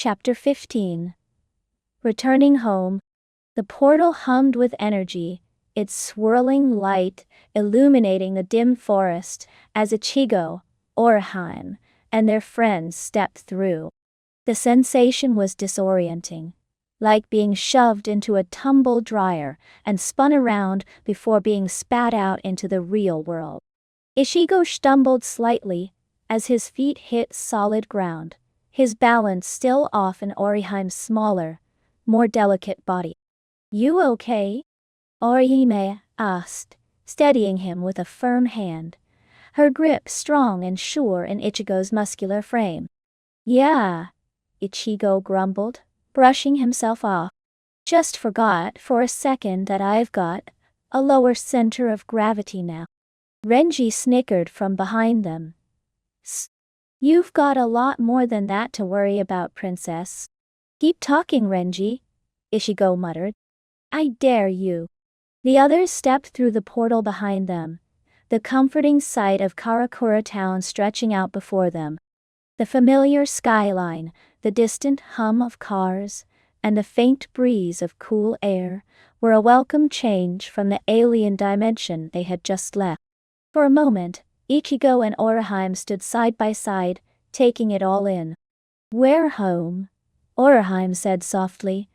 Chapter 15. Returning home, the portal hummed with energy, its swirling light illuminating the dim forest as Ichigo, Orihime, and their friends stepped through. The sensation was disorienting, like being shoved into a tumble dryer and spun around before being spat out into the real world. Ichigo stumbled slightly as his feet hit solid ground, his balance still off in Orihime's smaller, more delicate body. "You okay?" Orihime asked, steadying him with a firm hand, her grip strong and sure in Ichigo's muscular frame. "Yeah," Ichigo grumbled, brushing himself off. "Just forgot for a second that I've got a lower center of gravity now." Renji snickered from behind them. "You've got a lot more than that to worry about, princess." "Keep talking, Renji," Ichigo muttered. "I dare you." The others stepped through the portal behind them, the comforting sight of Karakura town stretching out before them. The familiar skyline, the distant hum of cars, and the faint breeze of cool air were a welcome change from the alien dimension they had just left. For a moment, Ichigo and Orihime stood side by side, taking it all in. "We're home," Orihime said softly,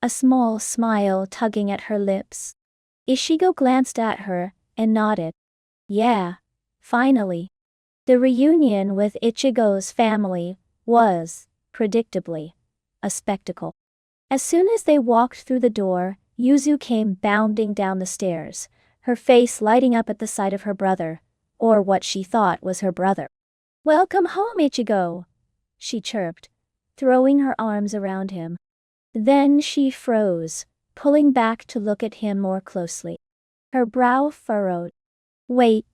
a small smile tugging at her lips. Ichigo glanced at her and nodded. "Yeah, finally." The reunion with Ichigo's family was, predictably, a spectacle. As soon as they walked through the door, Yuzu came bounding down the stairs, her face lighting up at the sight of her brother, or what she thought was her brother. "Welcome home, Ichigo," she chirped, throwing her arms around him. Then she froze, pulling back to look at him more closely. Her brow furrowed. "Wait.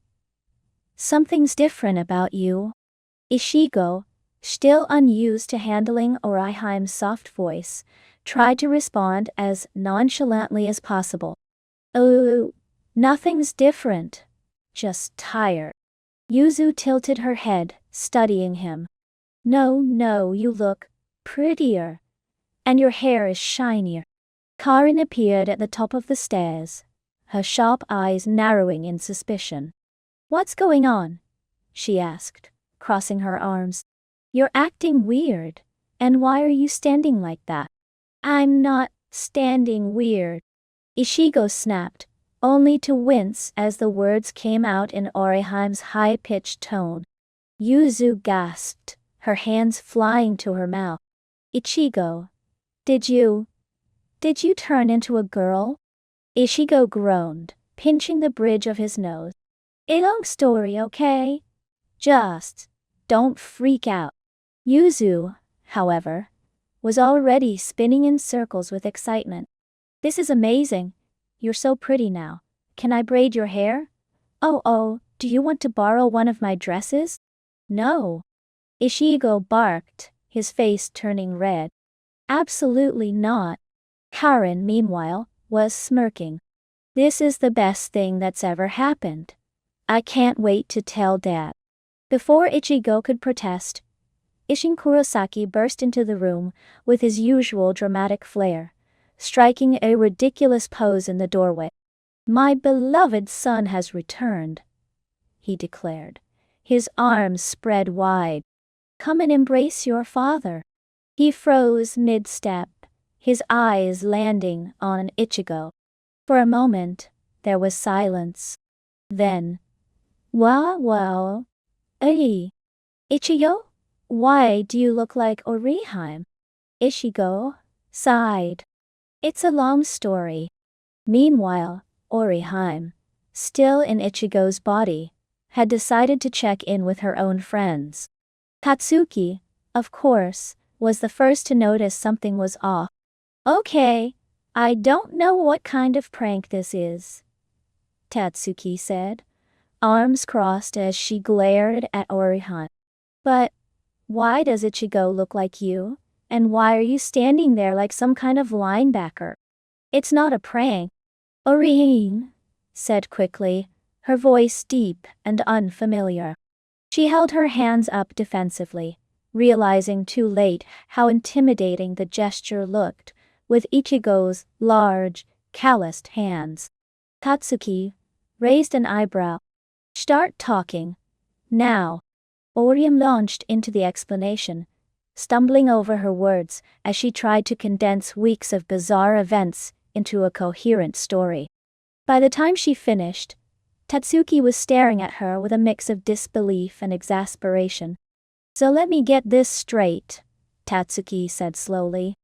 Something's different about you." Ichigo, still unused to handling Orihime's soft voice, tried to respond as nonchalantly as possible. "Oh, nothing's different. Just tired." Yuzu tilted her head, studying him. No, you look prettier. And your hair is shinier." Karin appeared at the top of the stairs, her sharp eyes narrowing in suspicion. "What's going on?" she asked, crossing her arms. "You're acting weird, and why are you standing like that?" "I'm not standing weird," Ichigo snapped, only to wince as the words came out in Orihime's high-pitched tone. Yuzu gasped, her hands flying to her mouth. "Ichigo, Did you turn into a girl?" Ichigo groaned, pinching the bridge of his nose. "A long story, okay? Just don't freak out." Yuzu, however, was already spinning in circles with excitement. "This is amazing. You're so pretty now. Can I braid your hair? Oh, do you want to borrow one of my dresses?" "No," Ichigo barked, his face turning red. "Absolutely not." Karin, meanwhile, was smirking. "This is the best thing that's ever happened. I can't wait to tell Dad." Before Ichigo could protest, Kurosaki burst into the room with his usual dramatic flair, striking a ridiculous pose in the doorway. "My beloved son has returned," he declared, his arms spread wide. "Come and embrace your father." He froze mid-step, his eyes landing on Ichigo. For a moment, there was silence. Then, Well, Ichigo, why do you look like Orihime?" Ichigo sighed. "It's a long story." Meanwhile, Orihime, still in Ichigo's body, had decided to check in with her own friends. Tatsuki, of course, was the first to notice something was off. "Okay, I don't know what kind of prank this is," Tatsuki said, arms crossed as she glared at Orihime. "But why does Ichigo look like you, and why are you standing there like some kind of linebacker?" "It's not a prank," Orihime said quickly, her voice deep and unfamiliar. She held her hands up defensively, realizing too late how intimidating the gesture looked, with Ichigo's large, calloused hands. Tatsuki raised an eyebrow. Start talking. Now. Orihime launched into the explanation, stumbling over her words as she tried to condense weeks of bizarre events into a coherent story. By the time she finished, Tatsuki was staring at her with a mix of disbelief and exasperation. So let me get this straight, Tatsuki said slowly.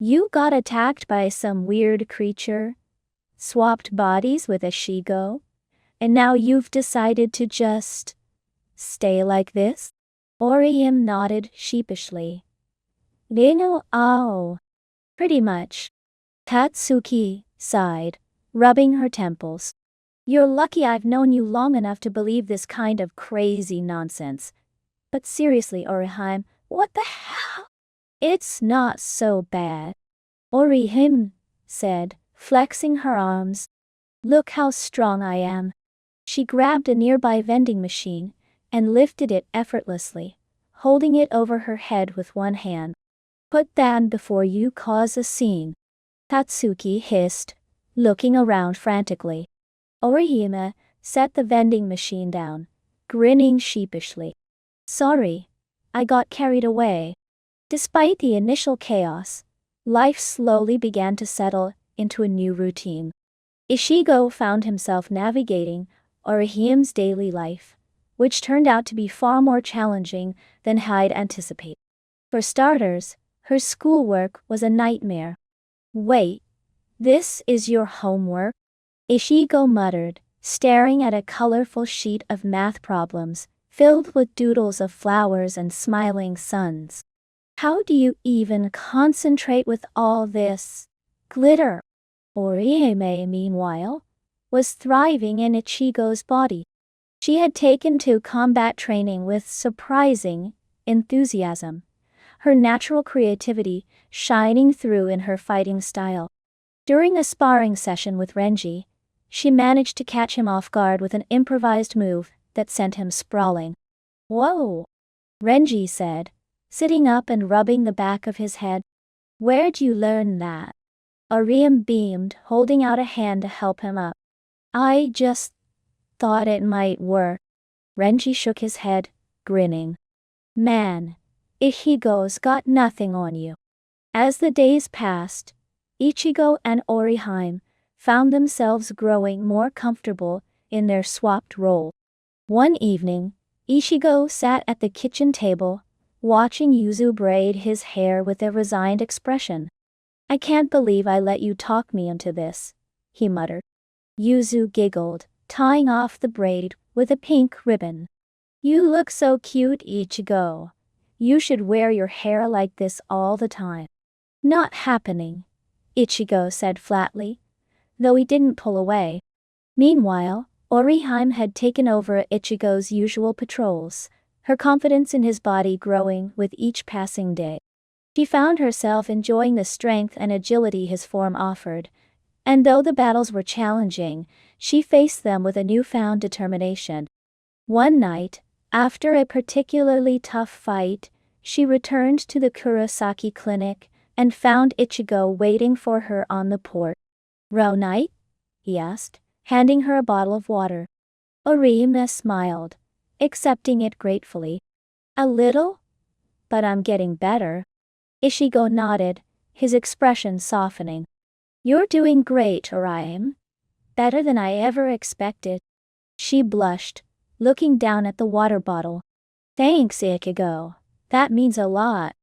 You got attacked by some weird creature, swapped bodies with Ichigo, and now you've decided to just stay like this? Orihime nodded sheepishly. Oh. Pretty much. Tatsuki sighed, rubbing her temples. You're lucky I've known you long enough to believe this kind of crazy nonsense. But seriously, Orihime, what the hell? It's not so bad. Orihime said, flexing her arms. Look how strong I am. She grabbed a nearby vending machine and lifted it effortlessly, holding it over her head with one hand. Put that before you cause a scene, Tatsuki hissed, looking around frantically. Orihime set the vending machine down, grinning sheepishly. Sorry, I got carried away. Despite the initial chaos, life slowly began to settle into a new routine. Ichigo found himself navigating Orihime's daily life, which turned out to be far more challenging than Hyde anticipated. For starters, her schoolwork was a nightmare. Wait, this is your homework? Ichigo muttered, staring at a colorful sheet of math problems, filled with doodles of flowers and smiling suns. How do you even concentrate with all this glitter? Orihime, meanwhile, was thriving in Ichigo's body. She had taken to combat training with surprising enthusiasm, her natural creativity shining through in her fighting style. During a sparring session with Renji, she managed to catch him off guard with an improvised move that sent him sprawling. Whoa! Renji said, sitting up and rubbing the back of his head. Where'd you learn that? Orihime beamed, holding out a hand to help him up. I just thought it might work. Renji shook his head, grinning. Man, Ichigo's got nothing on you. As the days passed, Ichigo and Orihime found themselves growing more comfortable in their swapped role. One evening, Ichigo sat at the kitchen table, watching Yuzu braid his hair with a resigned expression. I can't believe I let you talk me into this, he muttered. Yuzu giggled, tying off the braid with a pink ribbon. You look so cute, Ichigo. You should wear your hair like this all the time. Not happening, Ichigo said flatly, though he didn't pull away. Meanwhile, Orihime had taken over Ichigo's usual patrols, her confidence in his body growing with each passing day. She found herself enjoying the strength and agility his form offered, and though the battles were challenging, she faced them with a newfound determination. One night, after a particularly tough fight, she returned to the Kurosaki clinic and found Ichigo waiting for her on the porch. Row night? He asked, handing her a bottle of water. Orihime smiled, accepting it gratefully. A little? But I'm getting better. Ichigo nodded, his expression softening. You're doing great, Orihime. Better than I ever expected. She blushed, looking down at the water bottle. Thanks, Ichigo. That means a lot.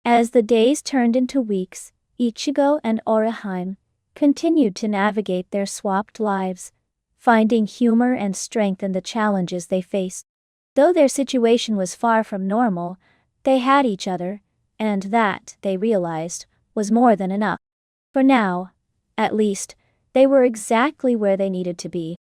As the days turned into weeks, Ichigo and Orihime continued to navigate their swapped lives, finding humor and strength in the challenges they faced. Though their situation was far from normal, they had each other, and that, they realized, was more than enough. For now, at least, they were exactly where they needed to be.